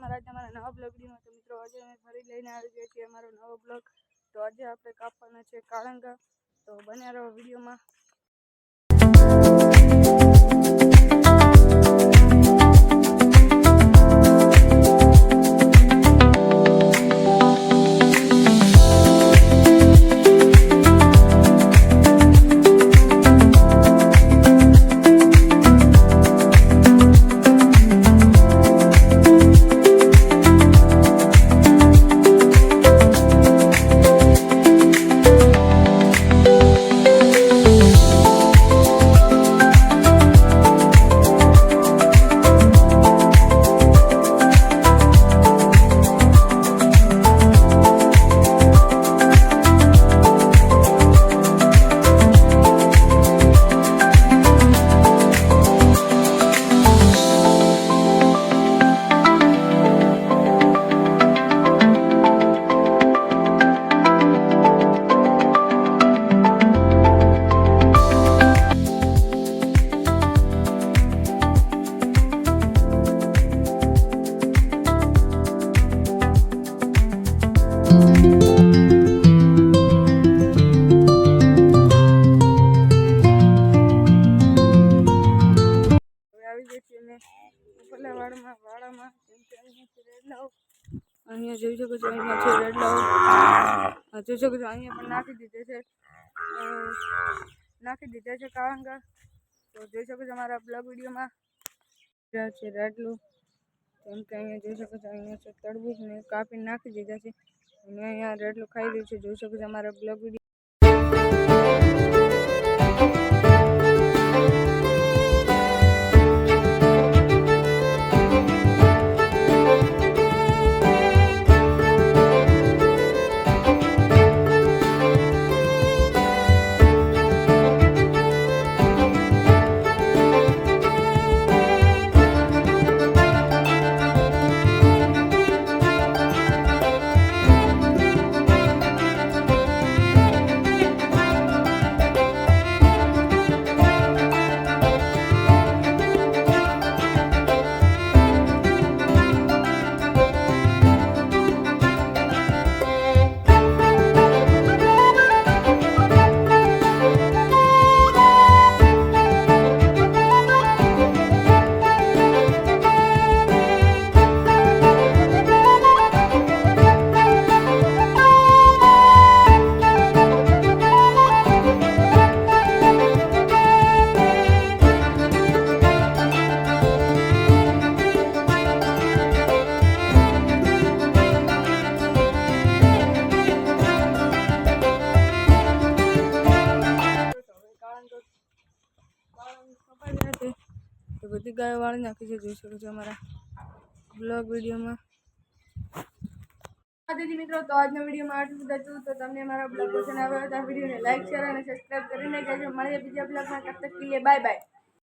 તમારા નવા બ્લોગ વિડીયોમાં. તો મિત્રો આજે અમે ફરી લઈને આવી ગયા છીએ અમારો નવો બ્લોગ. તો આજે આપણે કાપવાના છે કાળંગા. તો બન્યા રહો વિડીયોમાં. વાડામાં અહીંયા જોઈ શકો છો, અહીંયા છે રેડલાઓ. જોઈ શકો છો અહીંયા પણ નાખી દીધા છે કાળંગા. તો જોઈ શકો છો અમારા બ્લોગ વિડીયોમાં છે રેડલું. કેમ કે અહીંયા જોઈ શકો છો અહીંયા છે તરબૂચ ને કાપીને નાખી દીધા છે અને અહીંયા રેડલું ખાઈ રહ્યું છે. જોઈ શકો છો અમારા બ્લોગ વિડીયો. તો બધી ગાયો વાળી નાખી છે. જોઈ શકો છો અમારા બ્લોગ વિડીયોમાં. મિત્રો, તો આજના વિડીયોમાં આટલું જ હતું. તો તમને મારા બ્લોગ પસંદ આવ્યો તો આ વિડીયોને લાઈક, શેર અને સબસ્ક્રાઈબ કરીને જજો. મળીએ બીજા બ્લોગમાં. તબ તક કે લીએ બાય બાય.